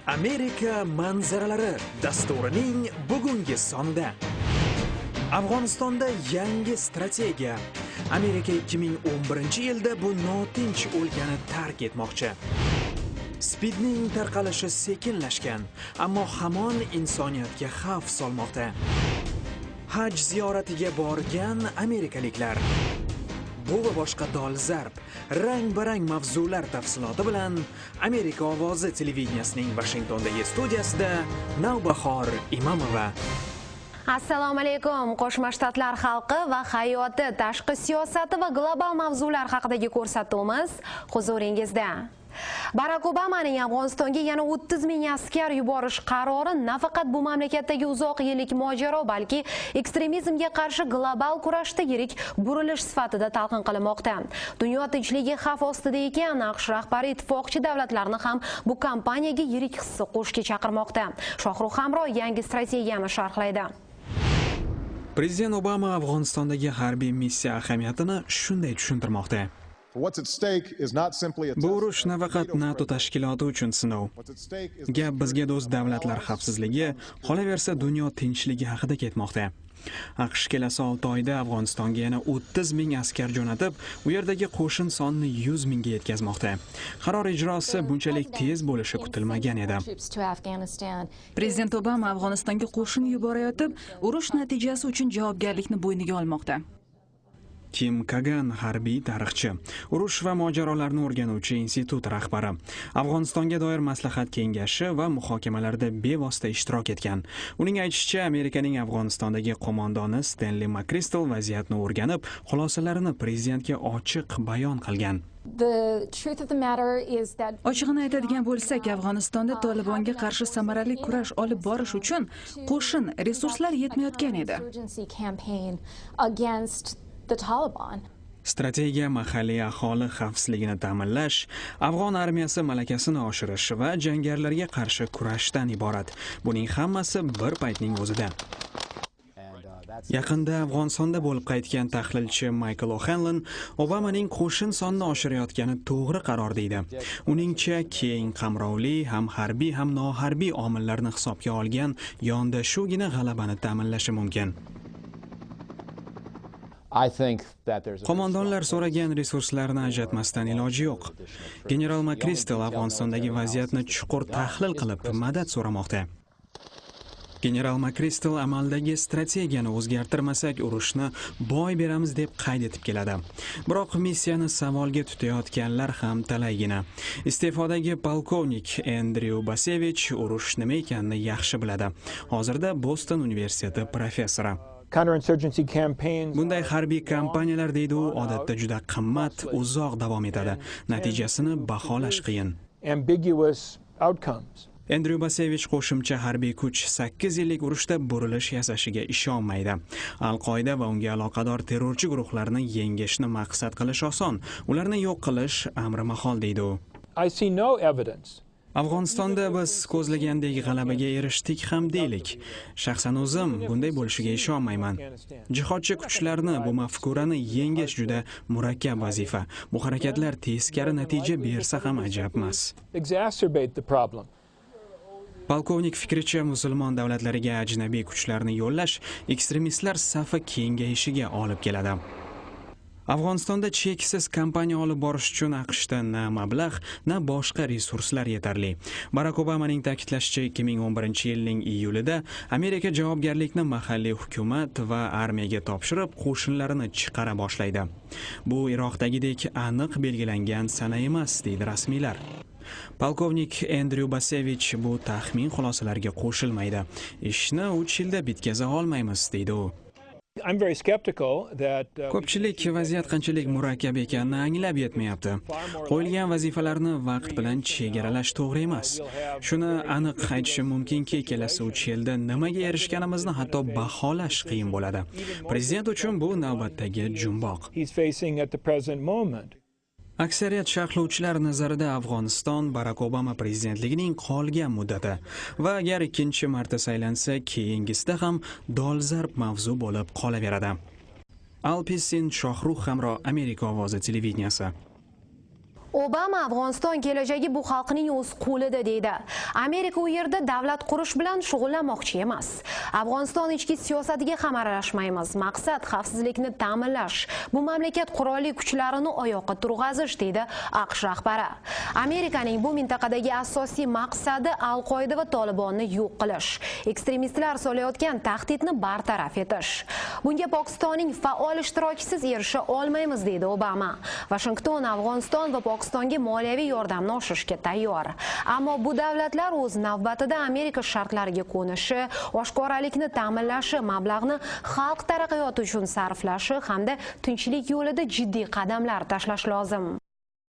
Amerika manzaralari dasturining bugungi sonida. Afg'onistonda yangi strategiya. Amerika 2011-yilda bu notinch o'lkani tark etmoqchi. SPIDning tarqalishi sekinlashgan, ammo hamon insoniyatga xavf solmoqda. Haj ziyoratiga borgan amerikaliklar. Bu va boshqa dolzarb, rang-barang mavzular tafsiloti bilan Amerika ovozi televideniyasining Washingtondagi studiyasida Navbahor Imamova. Assalomu alaykum. Qo'shma Shtatlar xalqi va hayoti, tashqi siyosati va global mavzular haqidagi ko'rsatuvimiz huzuringizda. Barack Obamaning Afg'onistonga yana 30 ming askar yuborish qarori nafaqat bu mamlakatdagi uzoq yillik mojaro, balki ekstremizmga qarshi global kurashda yirik burilish sifatida talqin qilinmoqda. Dunyo tinchligi xavf ostida ekan, AQSh rahbari ittifoqchi davlatlarni ham bu kampaniyaga yirik hissa qo'shishga chaqirmoqda. Shohruh Hamro yangi strategiyani sharhlaydi. Prezident Obama Afg'onistondagi harbiy missiya ahamiyatini shunday tushuntirmoqda. Bu urush nafaqat NATO tashkiloti uchun sinov. Gap bizga do'st davlatlar xavfsizligi, qolaversa dunyo tinchligi haqida ketmoqda. AQSh kelasi 6 oyda Afg'onistonga yana 30 ming askar jo'natib, u yerdagi qo'shin sonini 100 mingga yetkazmoqda. Qaror ijrosi bunchalik tez bo'lishi kutilmagan edi. Prezident Obama Afg'onistonga qo'shin yuborayotib, urush natijasi uchun javobgarlikni bo'yniga olmoqda. Kim Kagan harbiy tarixchi, urush va mojarolarni o'rganuvchi institut rahbari, Afg'onistonga doir maslahat kengashi va muhokamalarda bevosita ishtirok etgan. Uning aytishicha, Amerikaning Afg'onistondagi qo'mondoni Stanley McChrystal vaziyatni o'rganib, xulosalarini prezidentga ochiq bayon qilgan. Ochig'ini aytadigan bo'lsak, Afg'onistonda Tolibonga qarshi samarali kurash olib borish uchun qo'shin, resurslar yetmayotgan edi. Strategiya mahalliy aholi xavfsizligini ta'minlash, Afg'on armiyasi malakasini oshirish va jangarilarga qarshi kurashdan iborat. Buning hammasi bir paytning o'zida. Yaqinda Afg'onistonda bo'lib qaytgan tahlilchi Michael O'Hanlon Obamaning qo'shin sonini oshirayotgani to'g'ri qaror deydi. Uningcha, keng qamrovli, ham harbiy ham noharbiy omillarni hisobga olgan yondashuvgina g'alabani ta'minlashi mumkin. Qo'mondonlar so'ragan resurslarni ajratmasdan iloji yo'q. General McChrystal Afg'onistondagi vaziyatni chuqur tahlil qilib, madad so'ramoqda. General McChrystal amaldagi strategiyani o'zgartirmasak, urushni boy beramiz deb qayd etib keladi. Biroq missiyani savolga tutayotganlar ham talaygina. Iste'fodagi polkovnik Andrew Basevich urush nima ekanini yaxshi biladi. Hozirda Boston universiteti professori. Bunday harbiy kampaniyalar, deydi u, odatda juda qimmat, uzoq davom etadi. Natijasini baholash qiyin. Andrew Basevich qo'shimcha harbiy kuch 8 yillik urushda burilish yasashiga ishonmaydi. Al-Qoida va unga aloqador terrorchi guruhlarni yengishni maqsad qilish oson, ularni yo'q qilish amri mahol, deydi u. Afg'onistonda biz ko'zlagandek g'alabaga erishdik ham deylik. Shaxsan o'zim bunday bo'lishiga ishonmayman. Jihodchi kuchlarni, bu mafkurani yengish juda murakkab vazifa. Bu harakatlar teskari natija bersa ham ajab emas. Polkovnik fikricha, musulmon davlatlariga ajnabiy kuchlarni yo'llash ekstremistlar safi kengayishiga olib keladi. Afg'onistonda cheksiz kampaniya olib borish uchun AQShda na mablag', na boshqa resurslar yetarli. Barack Obamaning ta'kidlashicha, 2011-yilning iyulida Amerika javobgarlikni mahalliy hukumat va armiyaga topshirib, qo'shinlarini chiqara boshlaydi. Bu Iroqdagidek aniq belgilangan sana emas, deydi rasmiylar. Polkovnik Andrew Basevich bu taxmin xulosalarga qo'shilmaydi. Ishni 3 yilda bitkaza olmaymiz, deydi u. Ko'pchilik vaziyat qanchalik murakkab ekanini anglab yetmayapti. Qo'yilgan vazifalarni vaqt bilan chegaralash to'g'ri emas. Shuni aniq aytishim mumkinki, kelasi 3 yilda nimaga erishganimizni hatto baholash qiyin bo'ladi. Prezident uchun bu navbatdagi jumboq. Aksariyat sharhlovchilar nazarida Afg'oniston Barack Obama prezidentligining qolgan muddati va agar ikkinchi marta saylansa, keyingisida ham dolzarb mavzu bo'lib qolaveradi. Alpisin Shohruh Hamro, Amerika ovozi televideniyasi. Obama Afg'oniston kelajagi bu xalqning o'z qo'lida deydi. Amerika u yerda davlat qurish bilan shug'ullanmoqchi emas. Afg'oniston ichki siyosatiga ham aralashmaymiz. Maqsad xavfsizlikni ta'minlash, bu mamlakat qurolli kuchlarini oyoqqa turg'azish deydi AQSh rahbari. Amerikaning bu mintaqadagi asosiy maqsadi Al-Qoida va Tolibonni yo'q qilish, ekstremistlar solayotgan tahdidni bartaraf etish. Bunga Pokistonning faol ishtirokisiz erisha olmaymiz deydi Obama. Washington Afg'oniston va Pokistonga moliyaviy yordamni oshirishga tayyor. Ammo bu davlatlar o'z navbatida Amerika shartlariga ko'nishi, oshkoralikni ta'minlashi, mablag'ni xalq taraqqiyoti uchun sarflashi hamda tinchlik yo'lida jiddiy qadamlar tashlash lozim.